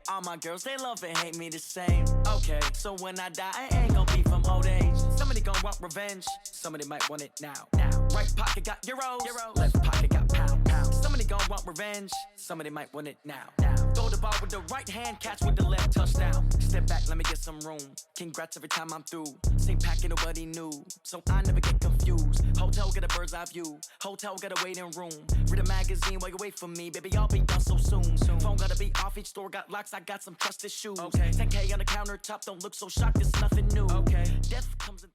All my girls, they love and hate me the same. Okay, so when I die, I ain't gonna be from old age. Somebody gonna want revenge, somebody might want it now. Right pocket got euros, left pocket got pounds. Somebody gonna want revenge, somebody might want it now. Throw the ball with the right hand, catch with the left, touchdown. Step back, let me get some room. Congrats every time I'm through. Same packet, nobody new, so I never get confused. Hotel get a bird's eye view, hotel get a waiting room. Read a magazine while you wait for me, baby, I'll be done so soon. Phone gotta be off, each store got locks, I got some trusted shoes. 10K on the countertop, don't look so shocked, it's nothing new. Death comes in.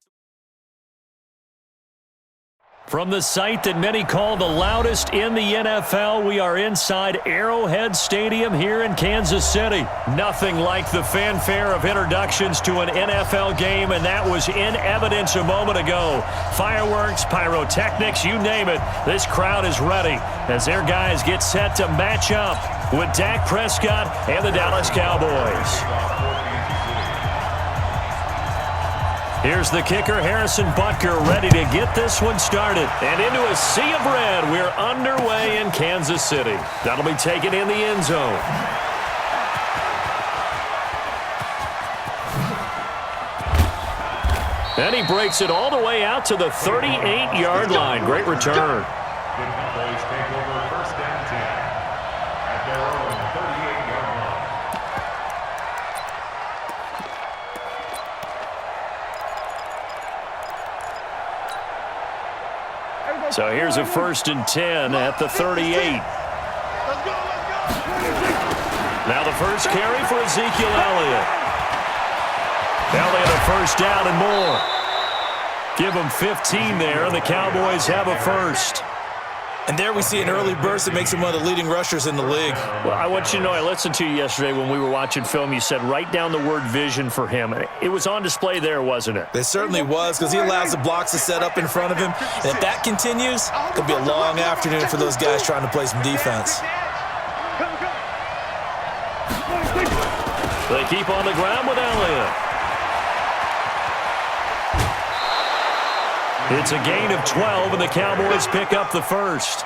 From the site that many call the loudest in the NFL, we are inside Arrowhead Stadium here in Kansas City. Nothing like the fanfare of introductions to an NFL game, and that was in evidence a moment ago. Fireworks, pyrotechnics, you name it. This crowd is ready as their guys get set to match up with Dak Prescott and the Dallas Cowboys. Here's the kicker, Harrison Butker, ready to get this one started. And into a sea of red, we're underway in Kansas City. That'll be taken in the end zone. And he breaks it all the way out to the 38-yard line. Great return. The Cowboys take over first and 10 at their own 38-yard line. So here's a 1st and 10 at the 38. Now the first carry for Ezekiel Elliott. Elliott a first down and more. Give them 15 there, and the Cowboys have a first. And there we see an early burst that makes him one of the leading rushers in the league. Well, I want you to know, I listened to you yesterday when we were watching film. You said write down the word vision for him. It was on display there, wasn't it? It certainly was, because he allows the blocks to set up in front of him. And if that continues, it'll be a long afternoon for those guys trying to play some defense. They keep on the ground with Elliott. It's a gain of 12, and the Cowboys pick up the first.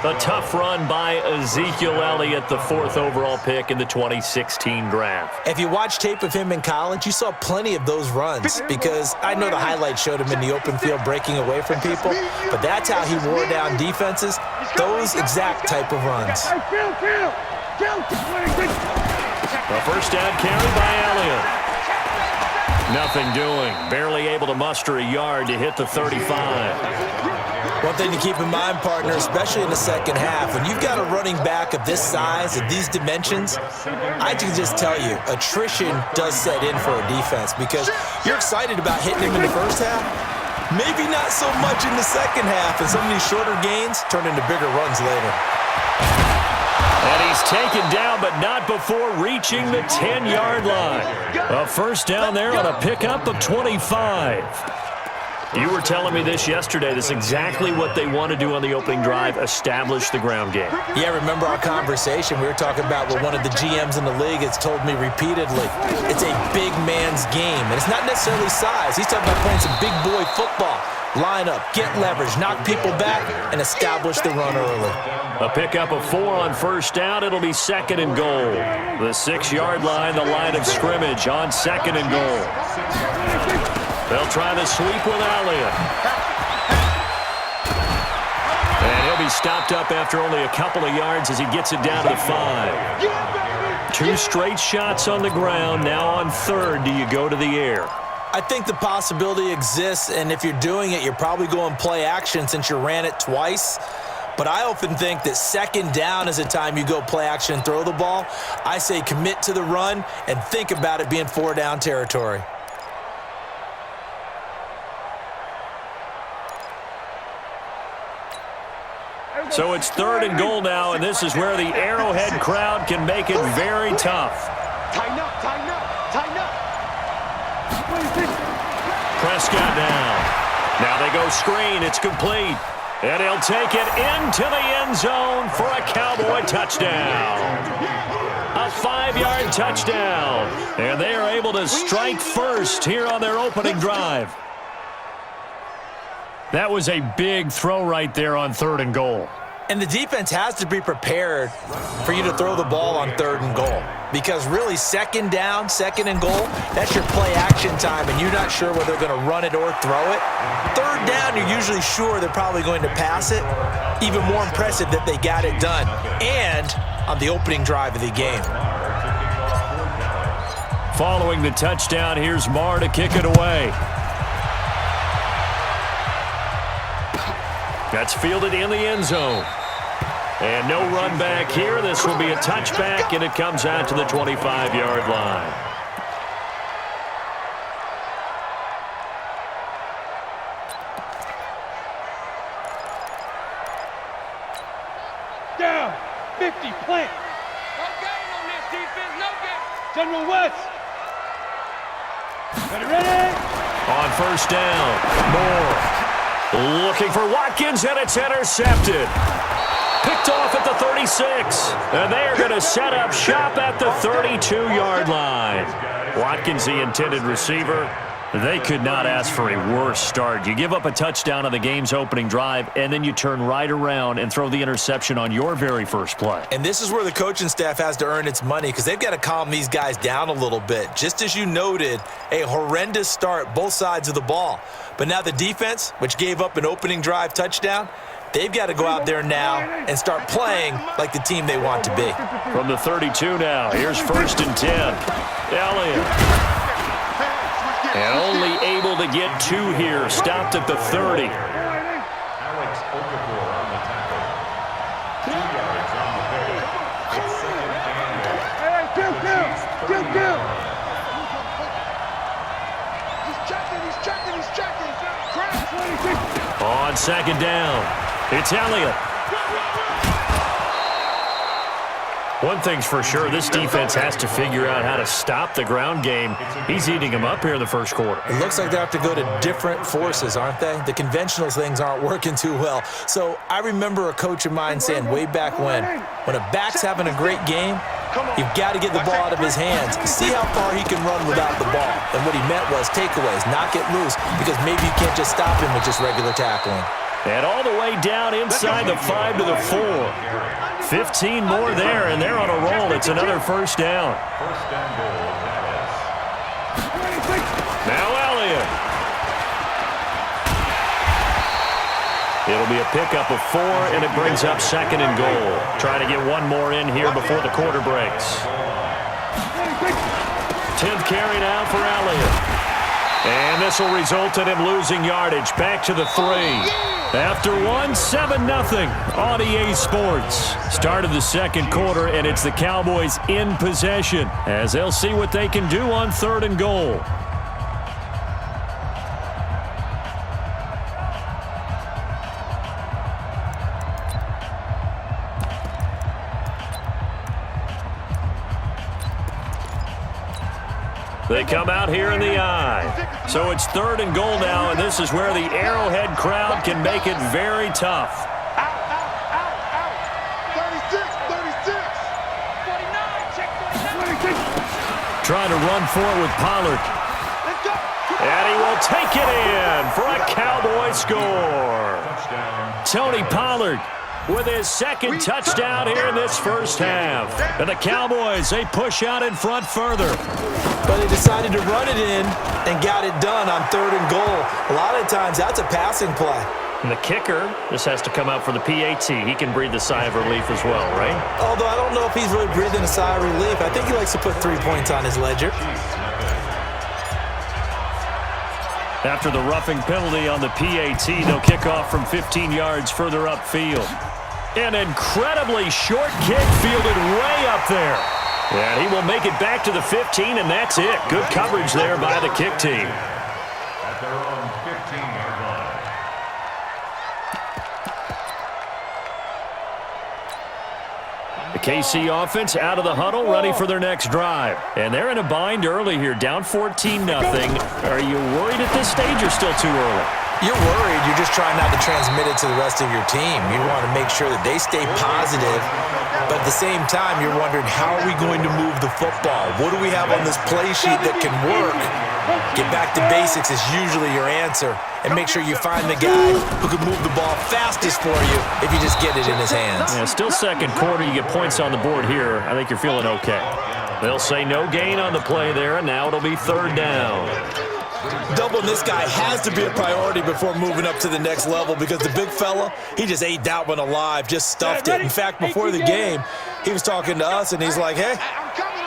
A tough run by Ezekiel Elliott, the 4th overall pick in the 2016 draft. If you watch tape of him in college, you saw plenty of those runs, because I know the highlights showed him in the open field breaking away from people, but that's how he wore down defenses, those exact type of runs. A first down carry by Elliott. Nothing doing. Barely able to muster a yard to hit the 35. One thing to keep in mind, partner, especially in the second half, when you've got a running back of this size and these dimensions, I can just tell you, attrition does set in for a defense, because you're excited about hitting him in the first half, maybe not so much in the second half, and some of these shorter gains turn into bigger runs later. And he's taken down, but not before reaching the 10-yard line. A first down there on a pickup of 25. You were telling me this yesterday. This is exactly what they want to do on the opening drive, establish the ground game. Yeah, remember our conversation? We were talking about what one of the GMs in the league has told me repeatedly. It's a big man's game, and it's not necessarily size. He's talking about playing some big boy football. Line up, get leverage, knock people back, and establish the run early. A pickup of 4 on first down. It'll be 2nd and goal. The 6-yard line, the line of scrimmage on 2nd and goal. They'll try the sweep with Elliott. And he'll be stopped up after only a couple of yards as he gets it down to the 5. 2 straight shots on the ground. Now on 3rd, do you go to the air? I think the possibility exists, and if you're doing it, you're probably going play action since you ran it twice. But I often think that 2nd down is the time you go play action and throw the ball. I say commit to the run and think about it being 4-down territory. So it's 3rd and goal now, and this is where the Arrowhead crowd can make it very tough. Tighten up, tighten up, tighten up. Prescott down. Now they go screen. It's complete. And he'll take it into the end zone for a Cowboy touchdown. A 5-yard touchdown. And they are able to strike first here on their opening drive. That was a big throw right there on 3rd and goal. And the defense has to be prepared for you to throw the ball on 3rd and goal. Because really, 2nd down, 2nd and goal, that's your play action time, and you're not sure whether they're going to run it or throw it. 3rd down, you're usually sure they're probably going to pass it. Even more impressive that they got it done. And on the opening drive of the game. Following the touchdown, here's Marr to kick it away. That's fielded in the end zone. And no run back here. This will be a touchback, and it comes out to the 25-yard line. Down. 50, plant. No gain on this defense, no gain. General West. Ready? On 1st down, Moore looking for Watkins, and it's intercepted. Picked off at the 36, and they are going to set up shop at the 32-yard line. Watkins, the intended receiver. They could not ask for a worse start. You give up a touchdown on the game's opening drive, and then you turn right around and throw the interception on your very first play. And this is where the coaching staff has to earn its money because they've got to calm these guys down a little bit. Just as you noted, a horrendous start, both sides of the ball. But now the defense, which gave up an opening drive touchdown, they've got to go out there now and start playing like the team they want to be. From the 32 now, here's 1st and 10. Elliott. And only able to get 2 here. Stopped at the 30. Alex Okafor on the tackle. 2 yards on the carry. It's 2nd and goal. He's checking. Crash. On 2nd down, it's Elliott. One thing's for sure, this defense has to figure out how to stop the ground game. He's eating them up here in the first quarter. It looks like they have to go to different forces, aren't they? The conventional things aren't working too well. So I remember a coach of mine saying way back when a back's having a great game, you've got to get the ball out of his hands. See how far he can run without the ball. And what he meant was takeaways, knock it loose, because maybe you can't just stop him with just regular tackling. And all the way down inside the 5 to the 4. 15 more there, and they're on a roll. It's another 1st down. 1st and goal, Dallas. Now Elliott. It'll be a pickup of 4, and it brings up 2nd and goal. Trying to get one more in here before the quarter breaks. 10th carry now for Elliott. And this will result in him losing yardage. Back to the 3. After 7-0 on EA Sports. Start of the second quarter, and it's the Cowboys in possession as they'll see what they can do on 3rd and goal. They come out here in the eye. So it's 3rd and goal now, and this is where the Arrowhead crowd can make it very tough. Out. 36. 49. Trying to run for it with Pollard. And he will take it in for a Cowboy score. Tony Pollard with his 2nd touchdown here in this first half. And the Cowboys, they push out in front further. But they decided to run it in and got it done on 3rd and goal. A lot of times, that's a passing play. And the kicker, this has to come out for the PAT. He can breathe a sigh of relief as well, right? Although I don't know if he's really breathing a sigh of relief. I think he likes to put 3 points on his ledger. After the roughing penalty on the PAT, they'll kick off from 15 yards further upfield. An incredibly short kick fielded way up there. And he will make it back to the 15, and that's it. Good coverage there by the kick team. At their own 15-yard line. The KC offense out of the huddle, ready for their next drive. And they're in a bind early here, down 14-0. Are you worried at this stage or still too early? You're worried. You're just trying not to transmit it to the rest of your team. You want to make sure that they stay positive But at the same time, you're wondering, how are we going to move the football? What do we have on this play sheet that can work? Get back to basics is usually your answer. And make sure you find the guy who can move the ball fastest for you if you just get it in his hands. Yeah, still second quarter. You get points on the board here. I think you're feeling okay. They'll say no gain on the play there, and now it'll be third down. Doubling this guy has to be a priority before moving up to the next level, because the big fella, he just ate that one alive, just stuffed it. In fact, before the game, he was talking to us, and he's like, hey,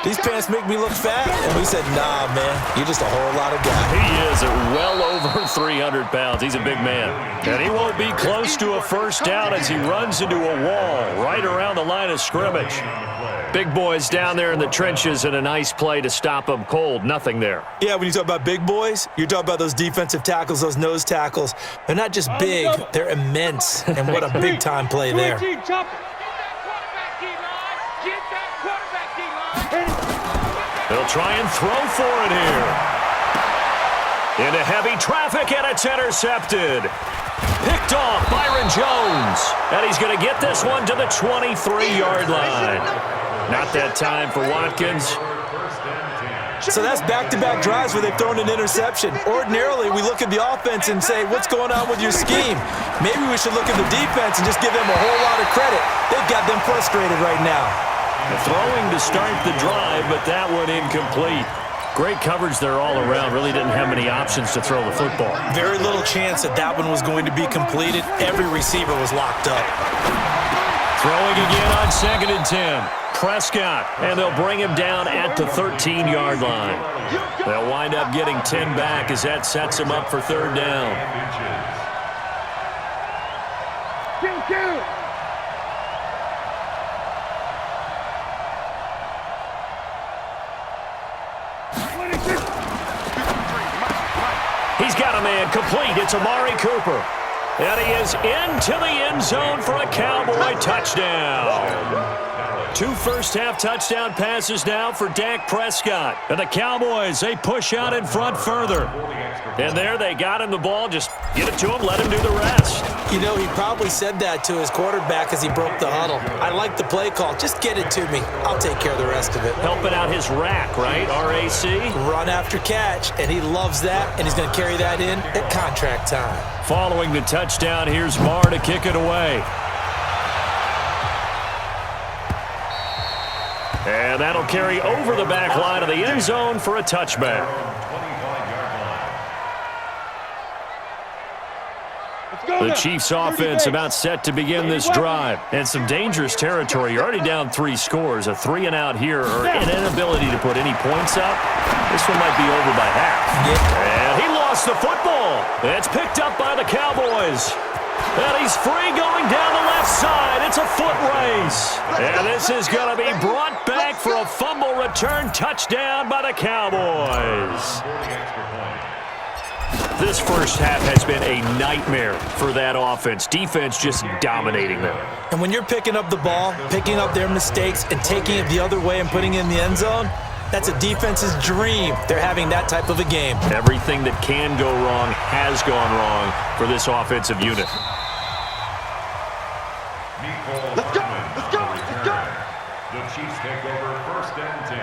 these pants make me look fat. And we said, nah, man, you're just a whole lot of guy. He is at well over 300 pounds. He's a big man. And he won't be close to a first down as he runs into a wall right around the line of scrimmage. Big boys down there in the trenches, and a nice play to stop them cold. Nothing there. Yeah, when you talk about big boys, you're talking about those defensive tackles, those nose tackles. They're not just big, they're immense. And what a big-time play there. They'll try and throw for it here. Into heavy traffic, and it's intercepted. Picked off Byron Jones. And he's going to get this one to the 23-yard line. Not that time for Watkins. So that's back-to-back drives where they've thrown an interception. Ordinarily, we look at the offense and say, what's going on with your scheme? Maybe we should look at the defense and just give them a whole lot of credit. They've got them frustrated right now. Throwing to start the drive, but that one incomplete. Great coverage there all around. Really didn't have many options to throw the football. Very little chance that that one was going to be completed. Every receiver was locked up. Throwing again on 2nd and 10. Prescott, and they'll bring him down at the 13-yard line. They'll wind up getting 10 back as that sets him up for third down. He's got a man complete. It's Amari Cooper. And he is into the end zone for a Cowboy touchdown. 2 first-half touchdown passes now for Dak Prescott. And the Cowboys, they push out in front further. And there they got him the ball. Just get it to him, let him do the rest. You know, he probably said that to his quarterback as he broke the huddle. I like the play call. Just get it to me. I'll take care of the rest of it. Helping out his rack, right? R-A-C? Run after catch, and he loves that, and he's going to carry that in at contract time. Following the touchdown, here's Marr to kick it away. And that'll carry over the back line of the end zone for a touchback. The Chiefs' offense about set to begin this drive. And some dangerous territory. You're already down 3 scores. A 3-and-out here, or an inability to put any points up. This one might be over by half. And he lost the football. It's picked up by the Cowboys. And he's free going down the left side. It's a foot race. And this is going to be brought back for a fumble return touchdown by the Cowboys. This first half has been a nightmare for that offense. Defense just dominating them. And when you're picking up the ball, picking up their mistakes, and taking it the other way and putting it in the end zone, that's a defense's dream. They're having that type of a game. Everything that can go wrong has gone wrong for this offensive unit. Let's go! Let's go! Let's go! The Chiefs take over 1st and 10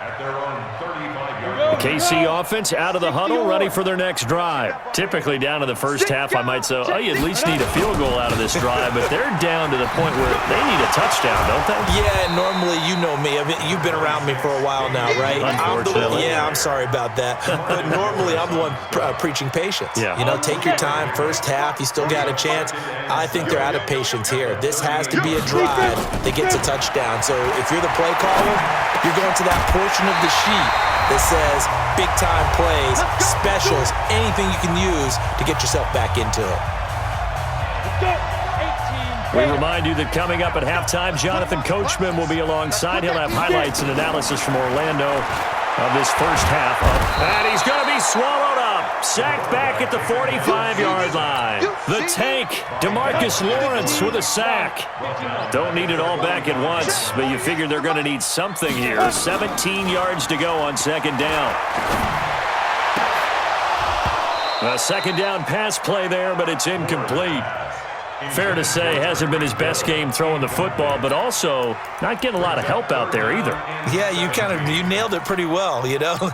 at their own 35-yard line. KC offense out of the huddle, ready for their next drive. Typically down to the first half, I might say, oh, you at least need a field goal out of this drive, but they're down to the point where they need a touchdown, don't they? Yeah, normally, you know me. I mean, you've been around me for a while now, right? Unfortunately. I'm sorry about that. But normally, I'm the one preaching patience. Yeah. You know, take your time. First half, you still got a chance. I think they're out of patience here. This has to be a drive that gets a touchdown. So if you're the play caller, you're going to that portion of the sheet that says big-time plays, specials, anything you can use to get yourself back into it. We remind you that coming up at halftime, Jonathan Coachman will be alongside. He'll have highlights and analysis from Orlando of this first half. And he's going to be swallowed up. Sacked back at the 45-yard line. The tank, DeMarcus Lawrence with a sack. Don't need it all back at once, but you figure they're going to need something here. 17 yards to go on 2nd down. A 2nd down pass play there, but it's incomplete. Fair to say, hasn't been his best game throwing the football, but also not getting a lot of help out there either. Yeah, you nailed it pretty well, you know.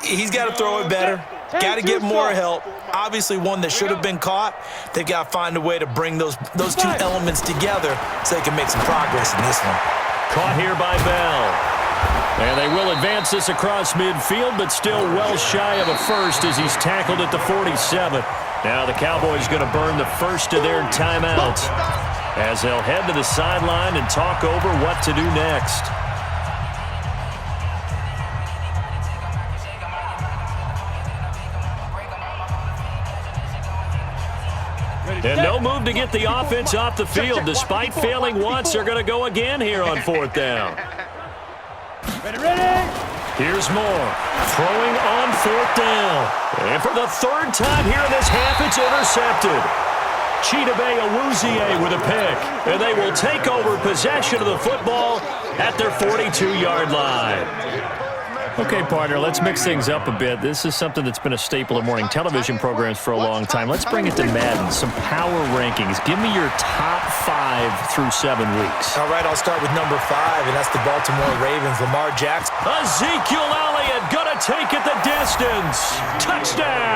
He's got to throw it better. Got to get more help. Obviously, one that should have been caught. They've got to find a way to bring those two elements together so they can make some progress in this one. Caught here by Bell. And they will advance this across midfield, but still well shy of a first as he's tackled at the 47. Now the Cowboys going to burn the first of their timeouts as they'll head to the sideline and talk over what to do next. And no move to get the offense off the field. Despite failing once, they're going to go again here on 4th down. Ready. Here's Moore, throwing on 4th down. And for the 3rd time here in this half, it's intercepted. Chidobe Awuzie with a pick. And they will take over possession of the football at their 42-yard line. Okay, partner, let's mix things up a bit. This is something that's been a staple of morning television programs for a long time. Let's bring it to Madden, some power rankings. Give me your top 5 through 7 weeks. All right, I'll start with number 5, and that's the Baltimore Ravens, Lamar Jackson. Ezekiel Elliott going to take it the distance. Touchdown.